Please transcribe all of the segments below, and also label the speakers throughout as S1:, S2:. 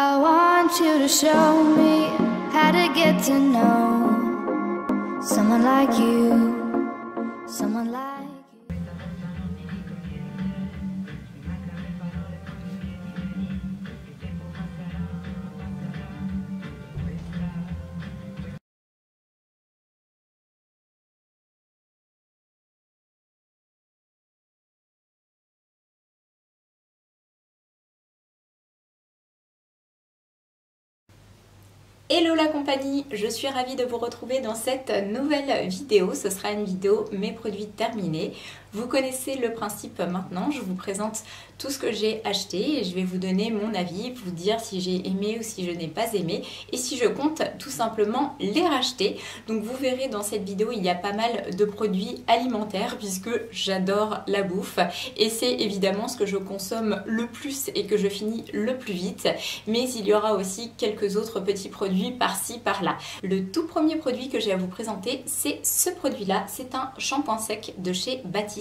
S1: I want you to show me how to get to know someone like you, someone like you.
S2: Hello la compagnie, je suis ravie de vous retrouver dans cette nouvelle vidéo. Ce sera une vidéo mes produits terminés. Vous connaissez le principe maintenant, je vous présente tout ce que j'ai acheté et je vais vous donner mon avis, vous dire si j'ai aimé ou si je n'ai pas aimé et si je compte tout simplement les racheter. Donc vous verrez dans cette vidéo, il y a pas mal de produits alimentaires puisque j'adore la bouffe et c'est évidemment ce que je consomme le plus et que je finis le plus vite. Mais il y aura aussi quelques autres petits produits par-ci par-là. Le tout premier produit que j'ai à vous présenter, c'est ce produit-là. C'est un shampoing sec de chez Baptiste.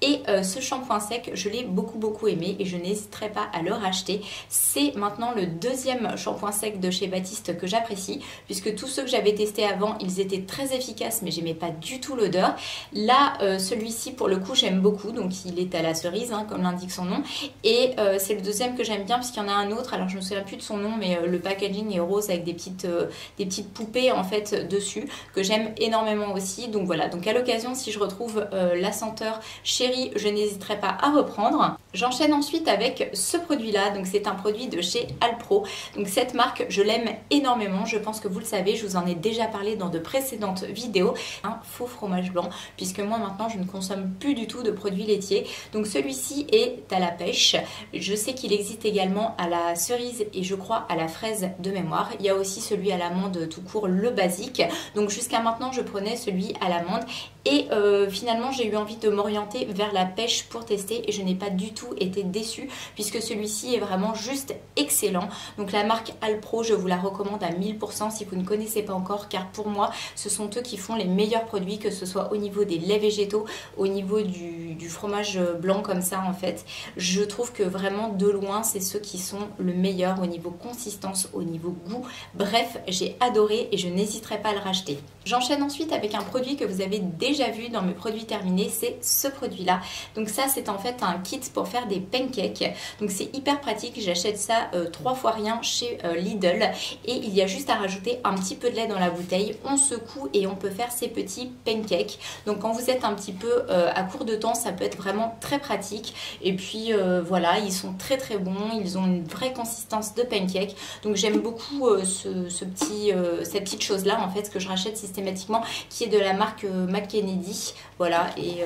S2: Et ce shampoing sec, je l'ai beaucoup aimé et je n'hésiterai pas à le racheter. C'est maintenant le deuxième shampoing sec de chez Baptiste que j'apprécie, puisque tous ceux que j'avais testés avant, ils étaient très efficaces, mais j'aimais pas du tout l'odeur. Là, celui-ci, pour le coup, j'aime beaucoup, donc il est à la cerise, hein, comme l'indique son nom. Et c'est le deuxième que j'aime bien, puisqu'il y en a un autre, alors je me souviens plus de son nom, mais le packaging est rose avec des petites poupées en fait dessus, que j'aime énormément aussi. Donc voilà, donc à l'occasion, si je retrouve la senteur chérie, je n'hésiterai pas à reprendre. J'enchaîne ensuite avec ce produit-là, donc c'est un produit de chez Alpro. Donc cette marque, je l'aime énormément, je pense que vous le savez, je vous en ai déjà parlé dans de précédentes vidéos. Un faux fromage blanc, puisque moi maintenant je ne consomme plus du tout de produits laitiers. Donc celui-ci est à la pêche. Je sais qu'il existe également à la cerise et je crois à la fraise de mémoire. Il y a aussi celui à l'amande tout court, le basique. Donc jusqu'à maintenant, je prenais celui à l'amande et finalement j'ai eu envie de m'orienter vers la pêche pour tester et je n'ai pas du tout été déçue puisque celui-ci est vraiment juste excellent. Donc la marque Alpro, je vous la recommande à 1000% si vous ne connaissez pas encore, car pour moi ce sont eux qui font les meilleurs produits, que ce soit au niveau des laits végétaux, au niveau du fromage blanc comme ça en fait. Je trouve que vraiment de loin c'est ceux qui sont le meilleur au niveau consistance, au niveau goût. Bref, j'ai adoré et je n'hésiterai pas à le racheter. J'enchaîne ensuite avec un produit que vous avez déjà vu dans mes produits terminés, c'est ce produit-là. Donc ça, c'est en fait un kit pour faire des pancakes. Donc c'est hyper pratique, j'achète ça 3 fois rien chez Lidl et il y a juste à rajouter un petit peu de lait dans la bouteille. On secoue et on peut faire ces petits pancakes. Donc quand vous êtes un petit peu à court de temps, ça peut être vraiment très pratique. Et puis voilà, ils sont très bons, ils ont une vraie consistance de pancake. Donc j'aime beaucoup cette petite chose-là en fait, que je rachète systématiquement, qui est de la marque McKennedy. Voilà, et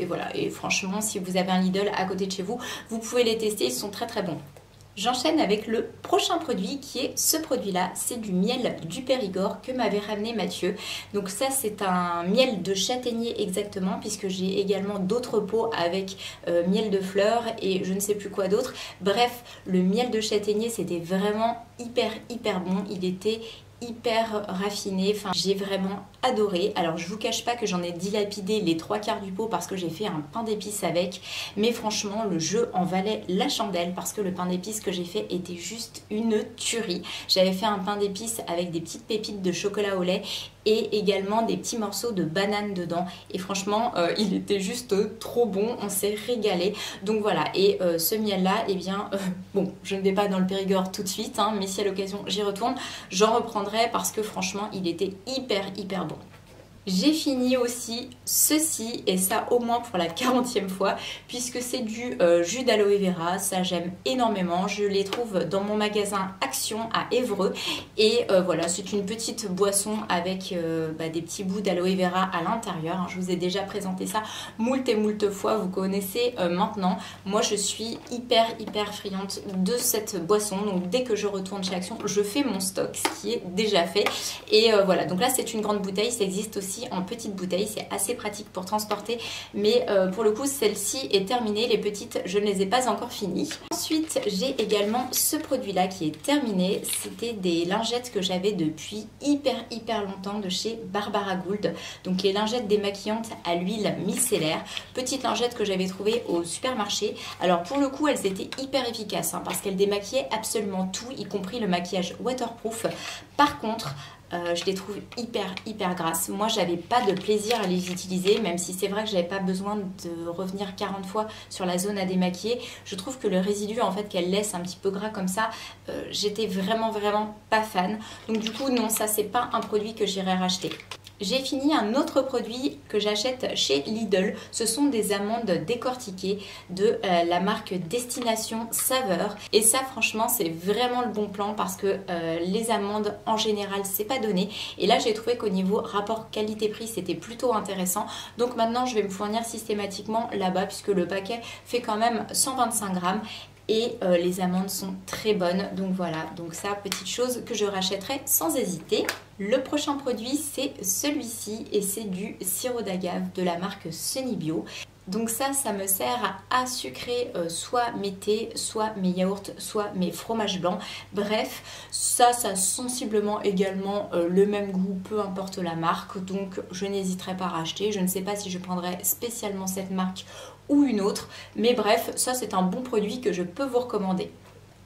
S2: voilà, et franchement, si vous avez un Lidl à côté de chez vous, vous pouvez les tester, ils sont très bons. J'enchaîne avec le prochain produit qui est ce produit-là, c'est du miel du Périgord que m'avait ramené Mathieu. Donc ça, c'est un miel de châtaignier exactement, puisque j'ai également d'autres pots avec miel de fleurs et je ne sais plus quoi d'autre. Bref, le miel de châtaignier, c'était vraiment hyper bon, il était hyper raffiné, enfin j'ai vraiment adoré. Alors je vous cache pas que j'en ai dilapidé les 3/4 du pot parce que j'ai fait un pain d'épices avec, mais franchement le jeu en valait la chandelle parce que le pain d'épices que j'ai fait était juste une tuerie. J'avais fait un pain d'épices avec des petites pépites de chocolat au lait et également des petits morceaux de banane dedans et franchement il était juste trop bon, on s'est régalé. Donc voilà, et ce miel là, eh bien bon, je ne vais pas dans le Périgord tout de suite, hein, mais si à l'occasion j'y retourne, j'en reprendrai parce que franchement il était hyper bon. J'ai fini aussi ceci, et ça au moins pour la 40e fois, puisque c'est du jus d'aloe vera. Ça j'aime énormément, je les trouve dans mon magasin Action à Évreux et voilà, c'est une petite boisson avec des petits bouts d'aloe vera à l'intérieur. Je vous ai déjà présenté ça moult fois, vous connaissez maintenant. Moi je suis hyper friande de cette boisson, donc dès que je retourne chez Action, je fais mon stock, ce qui est déjà fait. Et voilà, donc là c'est une grande bouteille, ça existe aussi aussi en petite bouteille, c'est assez pratique pour transporter, mais pour le coup celle-ci est terminée, les petites je ne les ai pas encore finies. Ensuite j'ai également ce produit là qui est terminé, c'était des lingettes que j'avais depuis hyper longtemps de chez Barbara Gould, donc les lingettes démaquillantes à l'huile micellaire, petites lingettes que j'avais trouvées au supermarché. Alors pour le coup elles étaient hyper efficaces parce qu'elles démaquillaient absolument tout, y compris le maquillage waterproof. Par contre je les trouve hyper grasses. Moi j'avais pas de plaisir à les utiliser, même si c'est vrai que j'avais pas besoin de revenir 40 fois sur la zone à démaquiller. Je trouve que le résidu en fait qu'elle laisse un petit peu gras comme ça, j'étais vraiment pas fan. Donc du coup non, ça c'est pas un produit que j'irai racheter. J'ai fini un autre produit que j'achète chez Lidl. Ce sont des amandes décortiquées de la marque Destination Saveur. Et ça franchement c'est vraiment le bon plan parce que les amandes en général c'est pas donné. Et là j'ai trouvé qu'au niveau rapport qualité-prix c'était plutôt intéressant. Donc maintenant je vais me fournir systématiquement là-bas puisque le paquet fait quand même 125 grammes. Et les amandes sont très bonnes, donc voilà, donc ça, petite chose que je rachèterai sans hésiter. Le prochain produit c'est celui-ci et c'est du sirop d'agave de la marque Sunny Bio. Donc ça me sert à sucrer soit mes thés, soit mes yaourts, soit mes fromages blancs. Bref, ça a sensiblement également le même goût, peu importe la marque. Donc je n'hésiterai pas à racheter. Je ne sais pas si je prendrai spécialement cette marque ou une autre. Mais bref, ça c'est un bon produit que je peux vous recommander.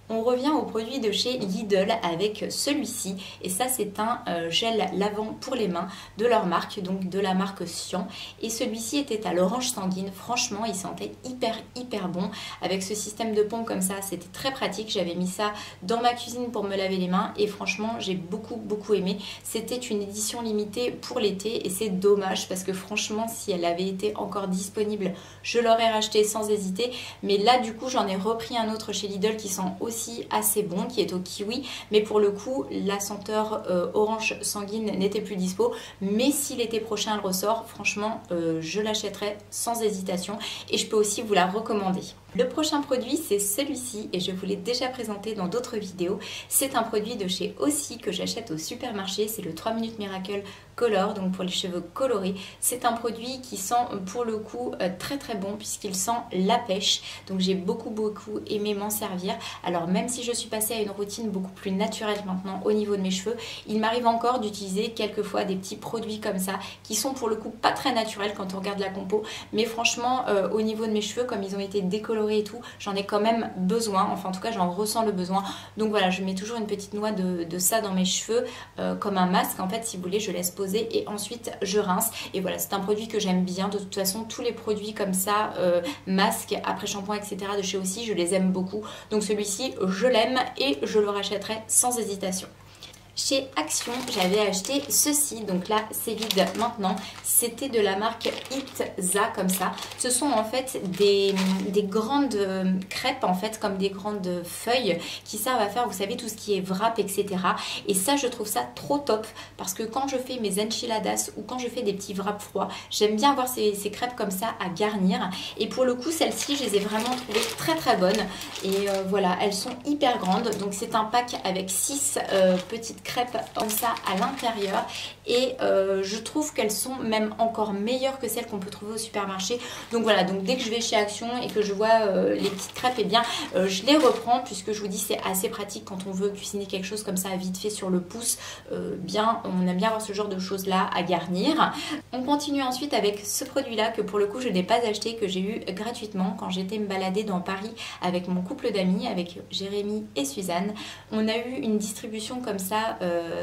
S2: On revient au produit de chez Lidl avec celui-ci et ça c'est un gel lavant pour les mains de leur marque, donc de la marque Sian, et celui-ci était à l'orange sanguine. Franchement il sentait hyper bon avec ce système de pompe comme ça, c'était très pratique. J'avais mis ça dans ma cuisine pour me laver les mains et franchement j'ai beaucoup aimé. C'était une édition limitée pour l'été et c'est dommage parce que franchement si elle avait été encore disponible je l'aurais racheté sans hésiter, mais là du coup j'en ai repris un autre chez Lidl qui sent aussi assez bon, qui est au kiwi, mais pour le coup la senteur orange sanguine n'était plus dispo, mais si l'été prochain elle ressort, franchement je l'achèterai sans hésitation et je peux aussi vous la recommander. Le prochain produit c'est celui-ci et je vous l'ai déjà présenté dans d'autres vidéos. C'est un produit de chez Aussie que j'achète au supermarché, c'est le 3 Minutes Miracle Color, donc pour les cheveux colorés. C'est un produit qui sent pour le coup très bon puisqu'il sent la pêche, donc j'ai beaucoup aimé m'en servir. Alors même si je suis passée à une routine beaucoup plus naturelle maintenant au niveau de mes cheveux, il m'arrive encore d'utiliser quelquefois des petits produits comme ça qui sont pour le coup pas très naturels quand on regarde la compo, mais franchement au niveau de mes cheveux, comme ils ont été décolorés et tout, j'en ai quand même besoin, enfin en tout cas j'en ressens le besoin. Donc voilà, je mets toujours une petite noix de ça dans mes cheveux comme un masque en fait, si vous voulez, je laisse poser et ensuite je rince. Et voilà, c'est un produit que j'aime bien. De toute façon tous les produits comme ça, masques, après shampoing etc de chez Aussie, je les aime beaucoup. Donc celui-ci je l'aime et je le rachèterai sans hésitation. Chez Action, j'avais acheté ceci, donc là c'est vide maintenant, c'était de la marque Itza comme ça. Ce sont en fait des grandes crêpes en fait, comme des grandes feuilles qui servent à faire, vous savez, tout ce qui est wrap etc. Et ça je trouve ça trop top parce que quand je fais mes enchiladas ou quand je fais des petits wraps froids, j'aime bien avoir ces crêpes comme ça à garnir. Et pour le coup celles-ci je les ai vraiment trouvées très bonnes et voilà, elles sont hyper grandes, donc c'est un pack avec 6 petites crêpes comme ça à l'intérieur et je trouve qu'elles sont même encore meilleures que celles qu'on peut trouver au supermarché. Donc voilà, donc dès que je vais chez Action et que je vois les petites crêpes, et bien je les reprends puisque je vous dis c'est assez pratique quand on veut cuisiner quelque chose comme ça vite fait sur le pouce. On aime bien avoir ce genre de choses là à garnir. On continue ensuite avec ce produit là que pour le coup je n'ai pas acheté, que j'ai eu gratuitement quand j'étais me balader dans Paris avec mon couple d'amis, avec Jérémy et Suzanne. On a eu une distribution comme ça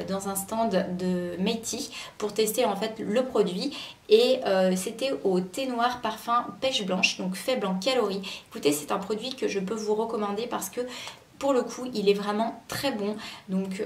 S2: dans un stand de Meiti pour tester en fait le produit et c'était au thé noir parfum pêche blanche, donc faible en calories. Écoutez, c'est un produit que je peux vous recommander parce que pour le coup il est vraiment très bon, donc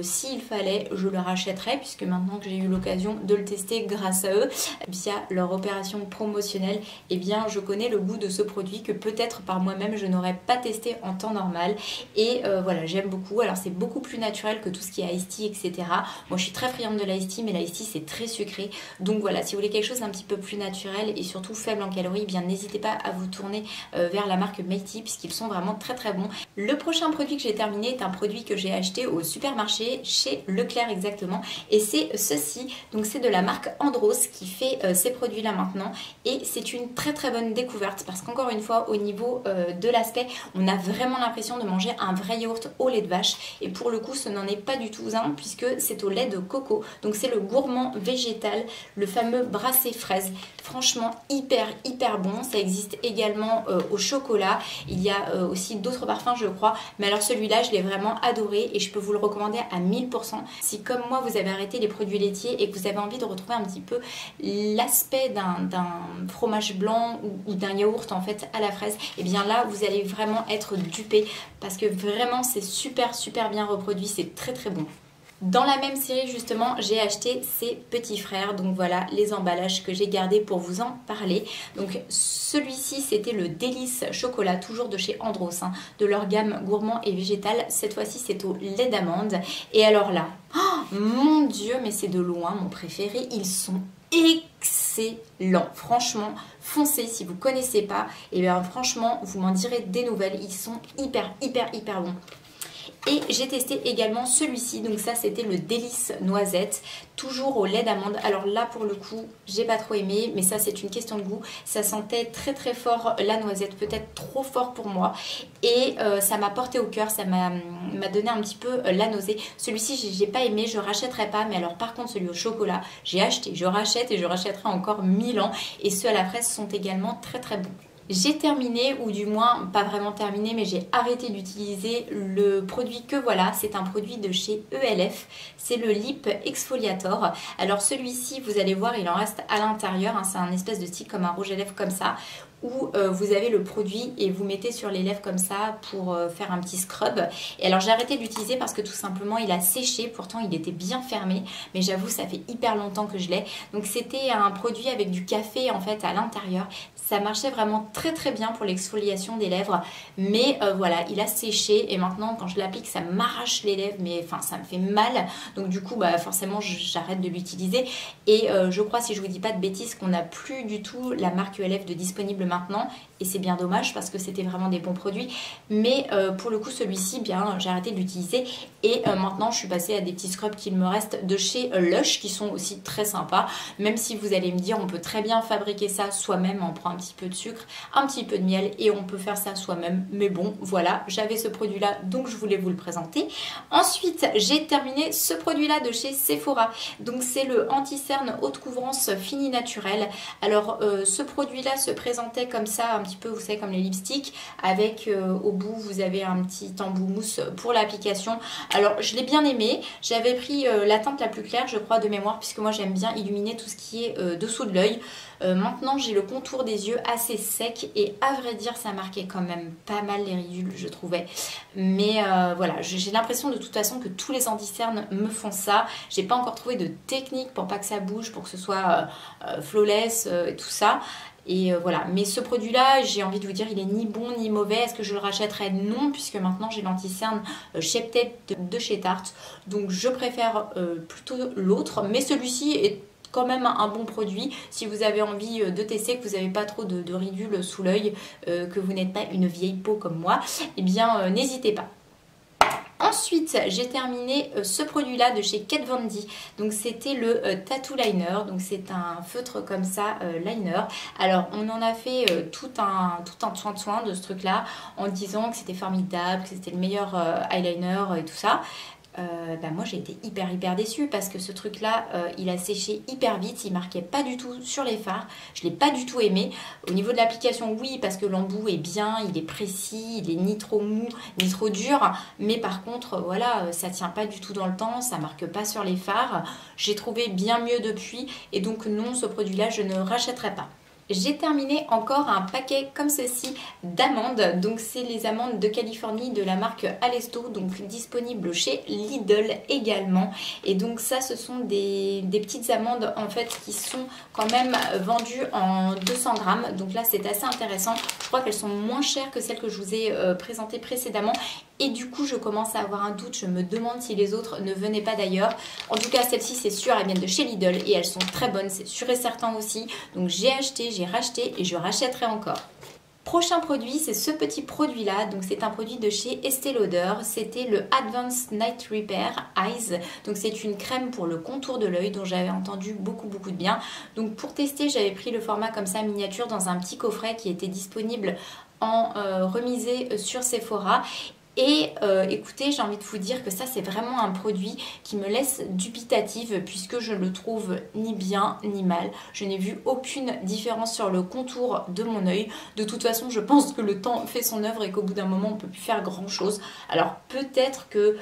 S2: s'il fallait je le rachèterais puisque maintenant que j'ai eu l'occasion de le tester grâce à eux via leur opération promotionnelle, et bien je connais le goût de ce produit que peut-être par moi-même je n'aurais pas testé en temps normal et voilà, j'aime beaucoup. Alors c'est beaucoup plus naturel que tout ce qui est iced tea etc. Moi je suis très friande de l'iced tea, mais l'iced tea c'est très sucré, donc voilà, si vous voulez quelque chose d'un petit peu plus naturel et surtout faible en calories, bien n'hésitez pas à vous tourner vers la marque Meiti puisqu'ils sont vraiment très bons. Le prochain prochain produit que j'ai terminé est un produit que j'ai acheté au supermarché chez Leclerc exactement, et c'est ceci. Donc c'est de la marque Andros qui fait ces produits là maintenant, et c'est une très très bonne découverte parce qu'encore une fois au niveau de l'aspect, on a vraiment l'impression de manger un vrai yaourt au lait de vache, et pour le coup ce n'en est pas du tout un puisque c'est au lait de coco. Donc c'est le gourmand végétal, le fameux brassé fraise. Franchement hyper bon. Ça existe également au chocolat. Il y a aussi d'autres parfums je crois, mais alors celui-là je l'ai vraiment adoré et je peux vous le recommander à 1000%. Si comme moi vous avez arrêté les produits laitiers et que vous avez envie de retrouver un petit peu l'aspect d'un fromage blanc ou d'un yaourt en fait à la fraise, et bien là vous allez vraiment être dupé parce que vraiment c'est super bien reproduit, c'est très bon. Dans la même série justement j'ai acheté ces petits frères, donc voilà les emballages que j'ai gardés pour vous en parler. Donc celui-ci c'était le délice chocolat, toujours de chez Andros, hein, de leur gamme gourmand et végétal. Cette fois-ci c'est au lait d'amande, et alors là, oh, mon dieu, mais c'est de loin mon préféré. Ils sont excellents, franchement foncez si vous connaissez pas, et bien franchement vous m'en direz des nouvelles, ils sont hyper bons. Et j'ai testé également celui-ci, donc ça c'était le délice noisette, toujours au lait d'amande. Alors là pour le coup j'ai pas trop aimé, mais ça c'est une question de goût. Ça sentait très fort la noisette, peut-être trop fort pour moi, et ça m'a porté au cœur, ça m'a donné un petit peu la nausée. Celui-ci j'ai pas aimé, je rachèterai pas, mais alors par contre celui au chocolat j'ai acheté, je rachète et je rachèterai encore 1000 ans, et ceux à la fraise sont également très bons. J'ai terminé, ou du moins pas vraiment terminé, mais j'ai arrêté d'utiliser le produit que voilà, c'est un produit de chez ELF, c'est le Lip Exfoliator. Alors celui-ci, vous allez voir, il en reste à l'intérieur, hein, c'est un espèce de stick comme un rouge à lèvres comme ça, où vous avez le produit et vous mettez sur les lèvres comme ça pour faire un petit scrub. Et alors j'ai arrêté d'utiliser parce que tout simplement il a séché, pourtant il était bien fermé, mais j'avoue ça fait hyper longtemps que je l'ai. Donc c'était un produit avec du café en fait à l'intérieur. Ça marchait vraiment très bien pour l'exfoliation des lèvres, mais voilà, il a séché et maintenant quand je l'applique ça m'arrache les lèvres, mais enfin ça me fait mal, donc du coup bah forcément j'arrête de l'utiliser. Et je crois, si je vous dis pas de bêtises, qu'on n'a plus du tout la marque ELF de disponible maintenant, et c'est bien dommage parce que c'était vraiment des bons produits, mais pour le coup celui-ci bien j'ai arrêté de l'utiliser, et maintenant je suis passée à des petits scrubs qu'il me reste de chez Lush qui sont aussi très sympas, même si vous allez me dire on peut très bien fabriquer ça soi-même, on prend un petit peu de sucre, un petit peu de miel et on peut faire ça soi-même, mais bon voilà, j'avais ce produit là donc je voulais vous le présenter. Ensuite j'ai terminé ce produit là de chez Sephora, donc c'est le anti-cerne haute couvrance fini naturel. Alors ce produit là se présentait comme ça un petit peu, vous savez, comme les lipsticks, avec au bout vous avez un petit embout mousse pour l'application. Alors je l'ai bien aimé, j'avais pris la teinte la plus claire je crois de mémoire, puisque moi j'aime bien illuminer tout ce qui est dessous de l'œil. Maintenant j'ai le contour des yeux assez sec, et à vrai dire ça marquait quand même pas mal les ridules je trouvais, mais voilà, j'ai l'impression de toute façon que tous les anti-cernes me font ça. J'ai pas encore trouvé de technique pour pas que ça bouge, pour que ce soit flawless et tout ça. Et voilà, mais ce produit là j'ai envie de vous dire il est ni bon ni mauvais. Est-ce que je le rachèterais? Non, puisque maintenant j'ai l'anti-cerne Shape Tape de chez Tarte, donc je préfère plutôt l'autre, mais celui-ci est quand même un bon produit si vous avez envie de tester, que vous n'avez pas trop de ridules sous l'œil, que vous n'êtes pas une vieille peau comme moi, et bien n'hésitez pas. Ensuite, j'ai terminé ce produit-là de chez Kat Von D. Donc c'était le Tattoo Liner. Donc c'est un feutre comme ça, liner. Alors on en a fait tout un soin de ce truc-là, en disant que c'était formidable, que c'était le meilleur eyeliner et tout ça. Moi j'ai été hyper déçue parce que ce truc là il a séché hyper vite, il marquait pas du tout sur les fards, je l'ai pas du tout aimé. Au niveau de l'application oui, parce que l'embout est bien, il est précis, il est ni trop mou ni trop dur, mais par contre voilà, ça tient pas du tout dans le temps, ça marque pas sur les fards. J'ai trouvé bien mieux depuis, et donc non, ce produit là je ne rachèterai pas. J'ai terminé encore un paquet comme ceci d'amandes. Donc c'est les amandes de Californie de la marque Alesto, donc disponible chez Lidl également. Et donc ça, ce sont des petites amandes en fait qui sont quand même vendues en 200 grammes. Donc là c'est assez intéressant. Je crois qu'elles sont moins chères que celles que je vous ai présentées précédemment. Et du coup je commence à avoir un doute, je me demande si les autres ne venaient pas d'ailleurs. En tout cas celles-ci c'est sûr, elles viennent de chez Lidl et elles sont très bonnes, c'est sûr et certain aussi. Donc j'ai acheté, j'ai racheté et je rachèterai encore. Prochain produit, c'est ce petit produit là, donc c'est un produit de chez Estée Lauder, c'était le Advanced Night Repair Eyes, donc c'est une crème pour le contour de l'œil dont j'avais entendu beaucoup de bien. Donc pour tester, j'avais pris le format comme ça miniature dans un petit coffret qui était disponible en remisé sur Sephora. Et écoutez, j'ai envie de vous dire que ça c'est vraiment un produit qui me laisse dubitative puisque je le trouve ni bien ni mal. Je n'ai vu aucune différence sur le contour de mon œil. De toute façon, je pense que le temps fait son œuvre et qu'au bout d'un moment on ne peut plus faire grand chose. Alors peut-être que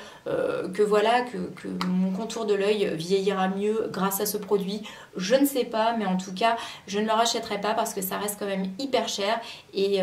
S2: mon contour de l'œil vieillira mieux grâce à ce produit. Je ne sais pas, mais en tout cas je ne le rachèterai pas parce que ça reste quand même hyper cher. Et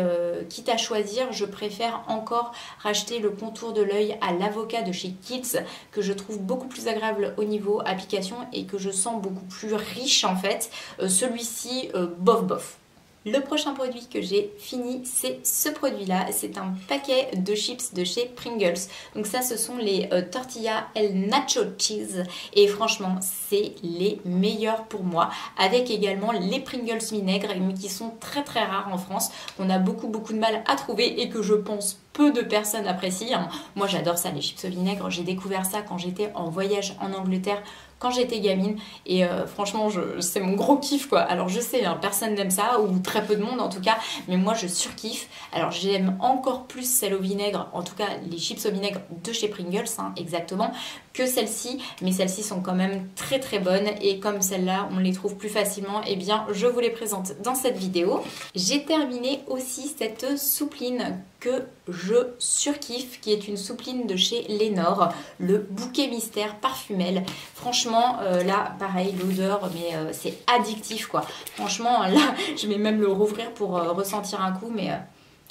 S2: quitte à choisir, je préfère encore racheter le contour de l'œil à l'avocat de chez Kiehl's que je trouve beaucoup plus agréable au niveau application et que je sens beaucoup plus riche en fait. Celui-ci, bof. Le prochain produit que j'ai fini, c'est ce produit-là. C'est un paquet de chips de chez Pringles. Donc ça, ce sont les tortillas El Nacho Cheese. Et franchement, c'est les meilleurs pour moi. Avec également les Pringles vinaigre, mais qui sont très rares en France. On a beaucoup de mal à trouver et que je pense peu de personnes apprécient. Moi, j'adore ça, les chips au vinaigre. J'ai découvert ça quand j'étais en voyage en Angleterre, quand j'étais gamine, et franchement c'est mon gros kiff quoi. Alors je sais, hein, personne n'aime ça, ou très peu de monde en tout cas, mais moi je surkiffe. Alors j'aime encore plus celle au vinaigre, en tout cas les chips au vinaigre de chez Pringles, hein, exactement, que celle-ci, mais celles-ci sont quand même très bonnes, et comme celle-là on les trouve plus facilement, et bien je vous les présente dans cette vidéo. J'ai terminé aussi cette soupline que je surkiffe, qui est une soupline de chez Lénore, le bouquet mystère parfumel. Franchement, là, pareil, l'odeur, mais c'est addictif, quoi. Franchement, là, je vais même le rouvrir pour ressentir un coup, mais...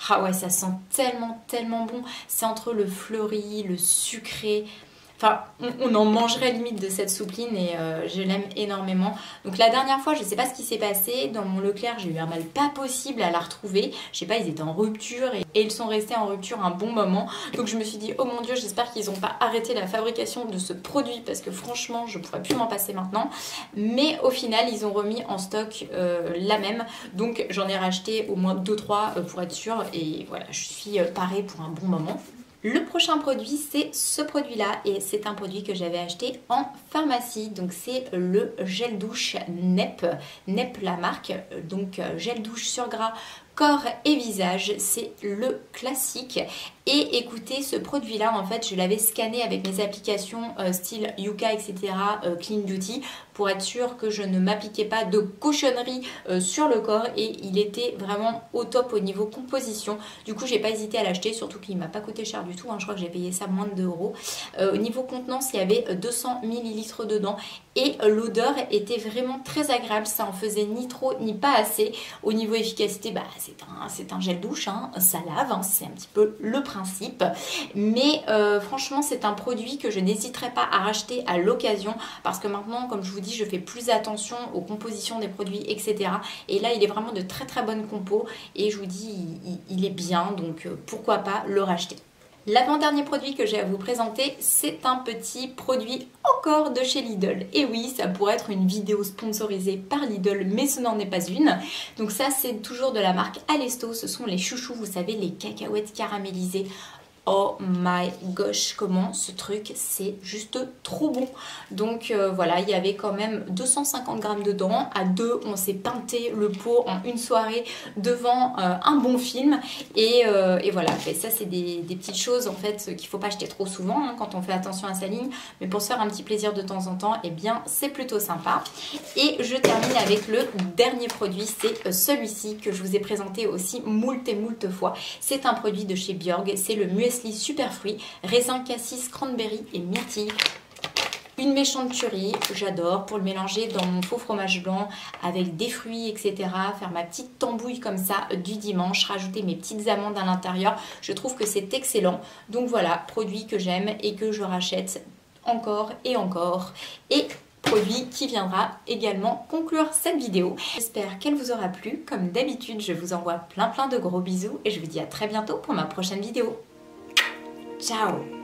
S2: ah ouais, ça sent tellement bon. C'est entre le fleuri, le sucré... Enfin, on en mangerait limite de cette soupline et je l'aime énormément. Donc la dernière fois, je ne sais pas ce qui s'est passé. Dans mon Leclerc, j'ai eu un mal pas possible à la retrouver. Je sais pas, ils étaient en rupture et ils sont restés en rupture un bon moment. Donc je me suis dit, oh mon Dieu, j'espère qu'ils n'ont pas arrêté la fabrication de ce produit parce que franchement, je ne pourrais plus m'en passer maintenant. Mais au final, ils ont remis en stock la même. Donc j'en ai racheté au moins 2-3 pour être sûre. Et voilà, je suis parée pour un bon moment. Le prochain produit, c'est ce produit-là, et c'est un produit que j'avais acheté en pharmacie. Donc c'est le gel douche NEP, NEP la marque, donc gel douche sur gras, corps et visage, c'est le classique. Et écoutez, ce produit-là, en fait, je l'avais scanné avec mes applications style Yuka, etc., Clean Beauty, pour être sûr que je ne m'appliquais pas de cochonneries sur le corps, et il était vraiment au top au niveau composition. Du coup, j'ai pas hésité à l'acheter, surtout qu'il m'a pas coûté cher du tout, hein. Je crois que j'ai payé ça moins de 2 €. Au niveau contenance, il y avait 200 ml dedans, et l'odeur était vraiment très agréable, ça en faisait ni trop ni pas assez. Au niveau efficacité, bah, c'est un gel douche, hein, ça lave, hein, c'est un petit peu le principe. Mais franchement, c'est un produit que je n'hésiterai pas à racheter à l'occasion, parce que maintenant, comme je vous dis, je fais plus attention aux compositions des produits, etc. Et là, il est vraiment de très bonne compo, et je vous dis, il est bien, donc pourquoi pas le racheter. L'avant-dernier produit que j'ai à vous présenter, c'est un petit produit encore de chez Lidl. Et oui, ça pourrait être une vidéo sponsorisée par Lidl, mais ce n'en est pas une. Donc ça, c'est toujours de la marque Alesto. Ce sont les chouchous, vous savez, les cacahuètes caramélisées. Oh my gosh, comment ce truc, c'est juste trop bon. Donc voilà, il y avait quand même 250 grammes dedans. À deux, on s'est peinté le pot en une soirée devant un bon film. Et voilà, et ça c'est des petites choses en fait qu'il ne faut pas acheter trop souvent, hein, quand on fait attention à sa ligne. Mais pour se faire un petit plaisir de temps en temps, eh bien c'est plutôt sympa. Et je termine avec le dernier produit, c'est celui-ci que je vous ai présenté aussi moult et moult fois. C'est un produit de chez Bjorg, c'est le muesli super fruits, raisin, cassis, cranberry et myrtille. Une méchante tuerie, j'adore, pour le mélanger dans mon faux fromage blanc avec des fruits, etc. Faire ma petite tambouille comme ça du dimanche, rajouter mes petites amandes à l'intérieur. Je trouve que c'est excellent. Donc voilà, produit que j'aime et que je rachète encore et encore. Et produit qui viendra également conclure cette vidéo. J'espère qu'elle vous aura plu. Comme d'habitude, je vous envoie plein de gros bisous et je vous dis à très bientôt pour ma prochaine vidéo. Ciao!